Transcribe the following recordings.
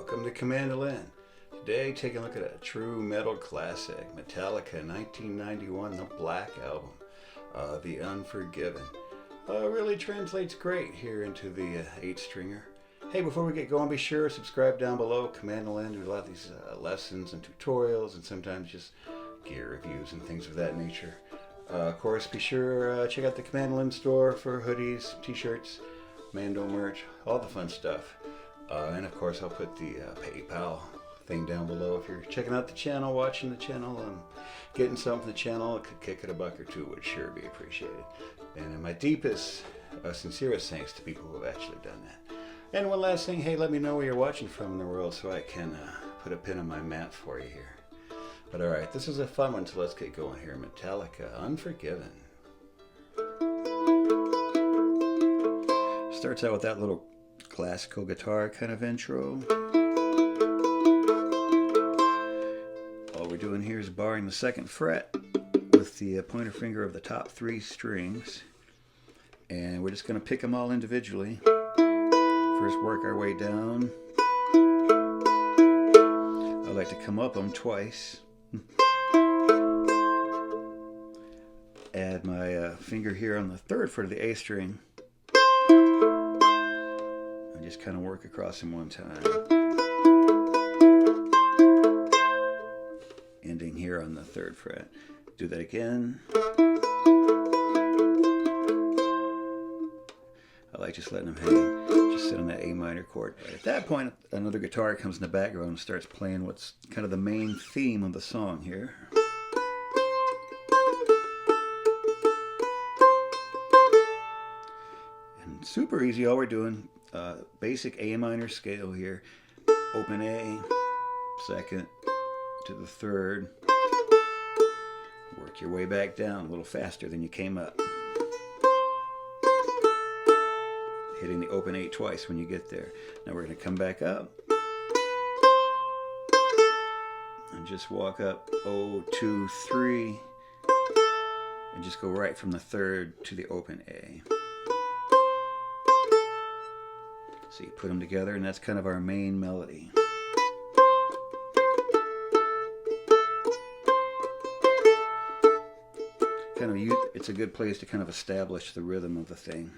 Welcome to Mandolin. Today, taking a look at a true metal classic, Metallica 1991, the Black Album, the Unforgiven. Really translates great here into the 8-stringer. Hey, before we get going, be sure to subscribe down below. Mandolin, do a lot of these lessons and tutorials, and sometimes just gear reviews and things of that nature. Of course, be sure check out the Mandolin store for hoodies, t-shirts, Mando merch, all the fun stuff. And of course, I'll put the PayPal thing down below. If you're checking out the channel, watching the channel, and getting something from the channel, it could kick it $1 or $2 would sure be appreciated. And my deepest, sincerest thanks to people who have actually done that. And one last thing, hey, let me know where you're watching from in the world so I can put a pin on my map for you here. But alright, this is a fun one, so let's get going here. Metallica, Unforgiven. Starts out with that little classical guitar kind of intro. All we're doing here is barring the 2nd fret with the pointer finger of the top 3 strings. And we're just going to pick them all individually. First work our way down. I like to come up them twice. Add my finger here on the 3rd fret of the A string. And just kind of work across them one time. Ending here on the 3rd fret. Do that again. I like just letting them hang. Just sit on that A minor chord. At that point, another guitar comes in the background and starts playing what's kind of the main theme of the song here. And super easy, all we're doing, basic A minor scale here. Open A, 2nd to the 3rd. Work your way back down a little faster than you came up. Hitting the open 8 twice when you get there. Now we're going to come back up and just walk up 0, 2, 3 and just go right from the 3rd to the open A. So you put them together, and that's kind of our main melody. It's a good place to kind of establish the rhythm of the thing.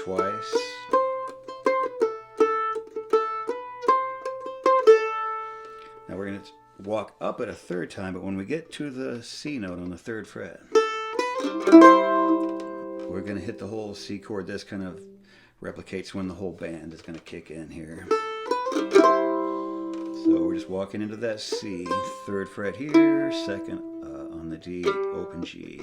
Twice. Now we're going to walk up it a 3rd time, but when we get to the C note on the 3rd fret, we're going to hit the whole C chord. This kind of replicates when the whole band is going to kick in here. So we're just walking into that C, 3rd fret here, 2nd on the D, open G.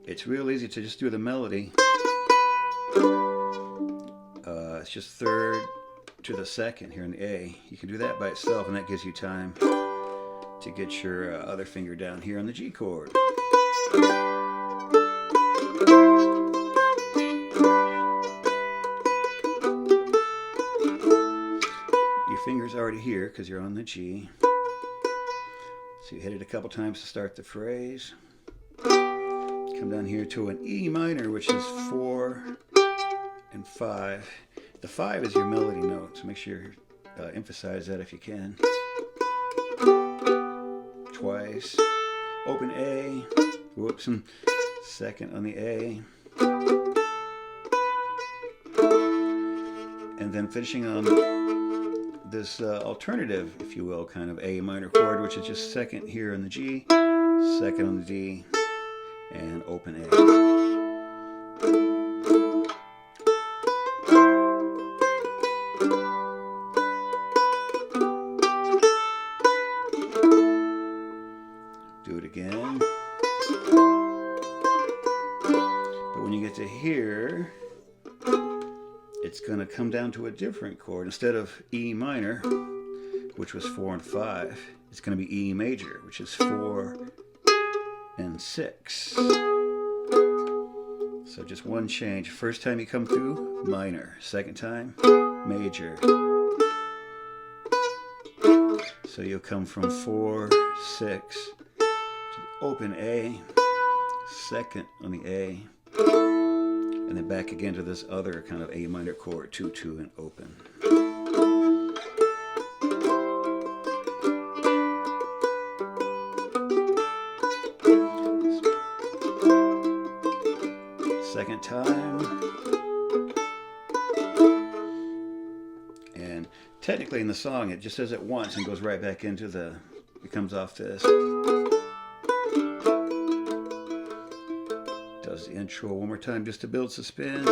It's real easy to just do the melody. It's just 3rd to the 2nd here in the A. You can do that by itself, and that gives you time to get your other finger down here on the G chord. Your finger's already here because you're on the G. So you hit it a couple times to start the phrase. Come down here to an E minor, which is 4 and 5. The 5 is your melody note, so make sure you emphasize that if you can. Twice. Open A. Whoops. And 2nd on the A. And then finishing on this alternative, if you will, kind of A minor chord, which is just 2nd here on the G, 2nd on the D, and open A. Do it again. But when you get to here, it's going to come down to a different chord. Instead of E minor, which was 4 and 5, it's going to be E major, which is 4 and 6. So just one change. First time you come through, minor. 2nd time, major. So you'll come from 4, 6 to the open A, second on the A, and then back again to this other kind of A minor chord, 2-2 and open. Second time. And technically in the song it just says it once and goes right back into the, it comes off this. Does the intro one more time just to build suspense.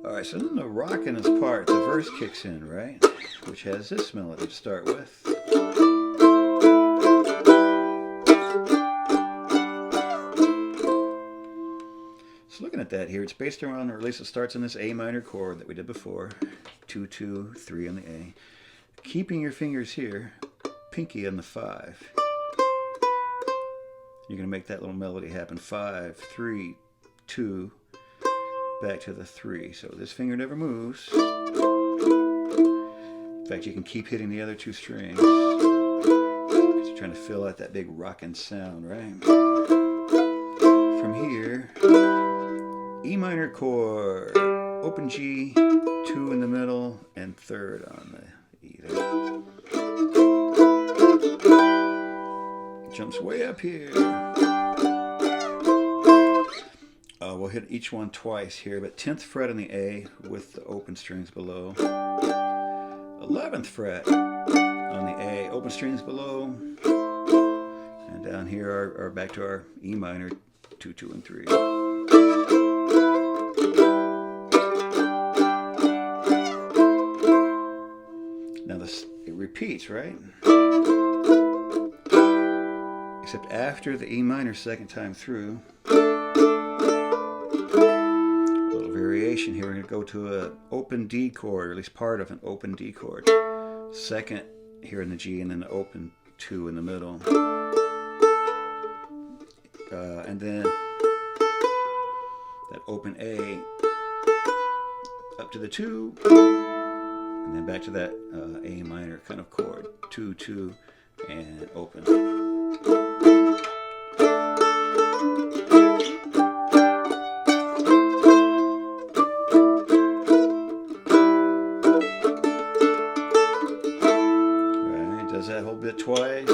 Alright, so then the rockin' is part, the verse kicks in, right? Which has this melody to start with. So looking at that here, it's based around, or at least it starts in this A minor chord that we did before. 2-2, 3 on the A. Keeping your fingers here, pinky on the 5. You're going to make that little melody happen. 5, 3, 2, back to the 3. So this finger never moves. In fact, you can keep hitting the other 2 strings. Because you're trying to fill out that big rockin' sound, right? From here, E minor chord, open G, 2 in the middle, and 3rd on the E there. Jumps way up here. We'll hit each one twice here, but 10th fret on the A with the open strings below. 11th fret on the A, open strings below. And down here are back to our E minor, 2, 2, and 3. Now this, it repeats, right? Except after the E minor second time through. A little variation here. We're going to go to an open D chord, or at least part of an open D chord. Second here in the G, and then the open 2 in the middle. And then that open A up to the 2, and then back to that A minor kind of chord. 2, 2, and open. Right, does that whole bit twice.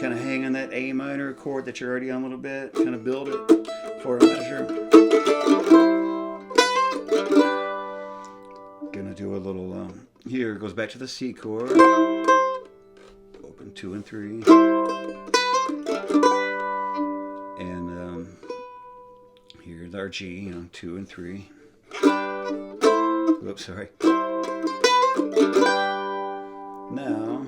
Kind of hang on that A minor chord that you're already on a little bit, kind of build it for a measure. Gonna do a little, here it goes back to the C chord, open 2 and 3, and here's our G, 2 and 3. Oops, sorry. Now,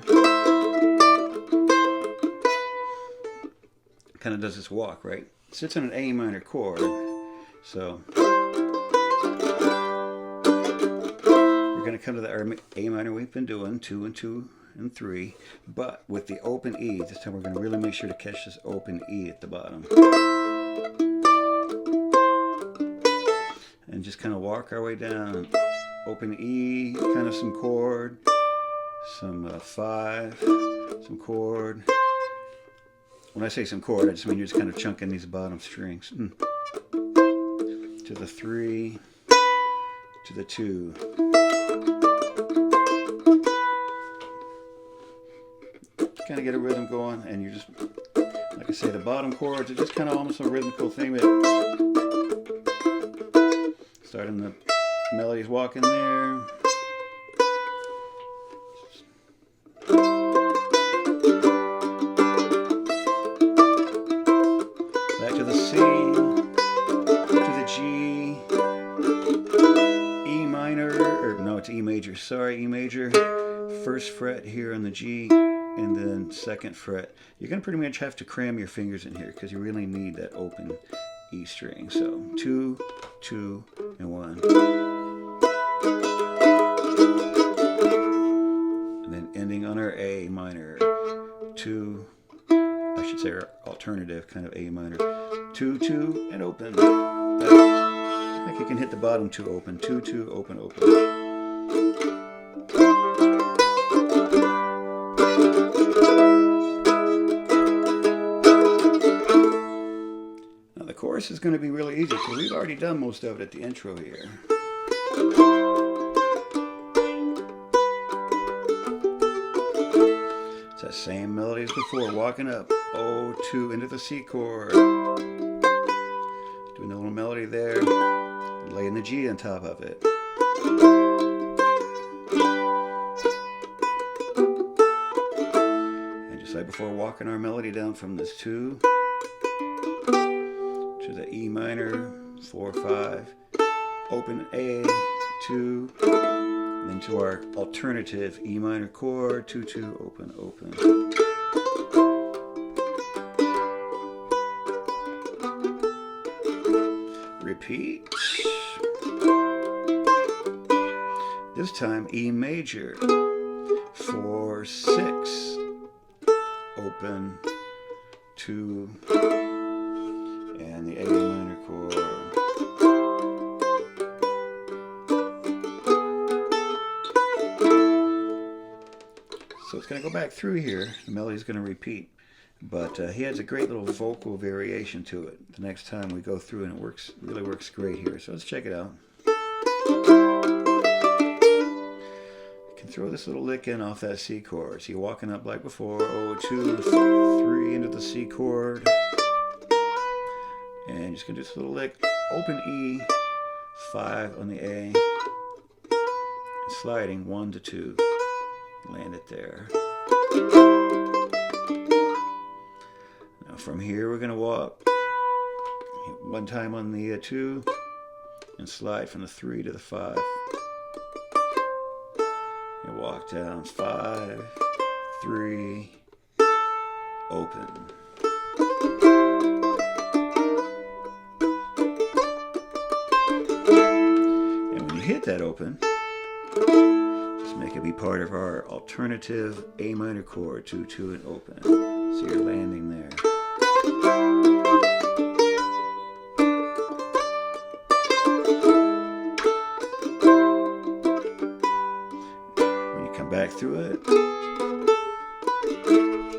kind of does this walk, right? It sits on an A minor chord, so we're going to come to the A minor we've been doing, 2 and 2 and 3, but with the open E. This time we're going to really make sure to catch this open E at the bottom, and just kind of walk our way down. Open E, kind of some chord, some 5, some chord. When I say some chord, I just mean you're just kind of chunking these bottom strings. To the 3, to the 2. Kind of get a rhythm going, and you're just, like I say, the bottom chords are just kind of almost a rhythmical thing that starting the melodies walking there. E major, sorry, E major, first fret here on the G, and then second fret. You're going to pretty much have to cram your fingers in here because you really need that open E string. So 2, 2, and 1. And then ending on our A minor, 2, a should say our alternative kind of A minor. 2, 2, and open. I think you can hit the bottom 2 open. 2, 2, open, open. Now the chorus is going to be really easy because we've already done most of it at the intro here. It's that same melody as before, walking up, O2 into the C chord. Doing a little melody there, laying the G on top of it. And just like before, walking our melody down from this 2 to the E minor, 4, 5, open A, 2, and then to our alternative E minor chord, 2, 2, open, open. Repeat. This time E major, 4, 6, open, 2, and the A minor chord. So it's going to go back through here. The melody's going to repeat. But he has a great little vocal variation to it the next time we go through, and it works, really works great here. So let's check it out. You can throw this little lick in off that C chord. So you're walking up like before, O2, 3 into the C chord. And you're just going to do this little lick, open E, 5 on the A, and sliding 1 to 2. Land it there. Now from here we're going to walk one time on the 2 and slide from the 3 to the 5. And walk down 5, 3, open. And when you hit that open, make it be part of our alternative A minor chord, 2, 2, and open. So you're landing there. When you come back through it,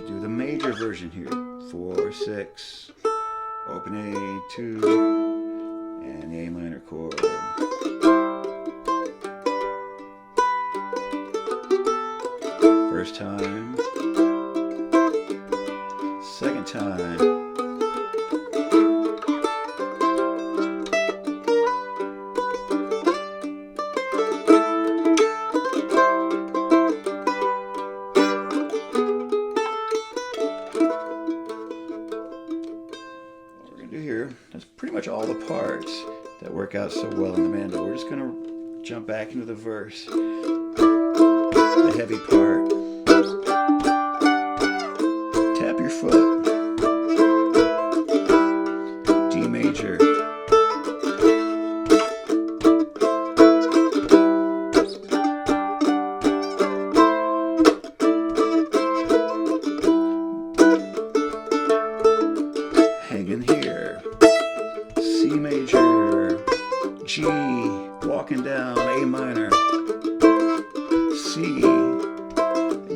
do the major version here. 4, 6, open A, 2, and the A minor chord. First time, second time, what we're going to do here, that's pretty much all the parts that work out so well in the mandolin. We're just going to jump back into the verse, the heavy part. Tap your foot. D major. Hanging here. C major. G. Walking down. A minor. C.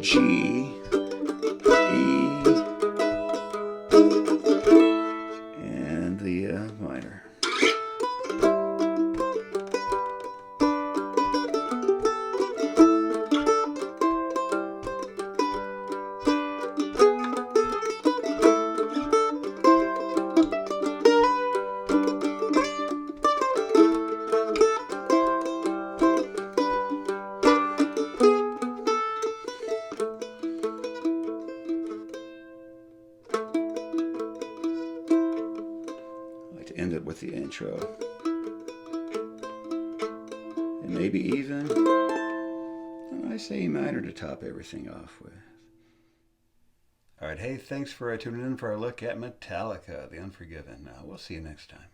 G. And the minor. End it with the intro, and maybe even I say E minor to top everything off with. All right, hey, thanks for tuning in for our look at Metallica, The Unforgiven. We'll see you next time.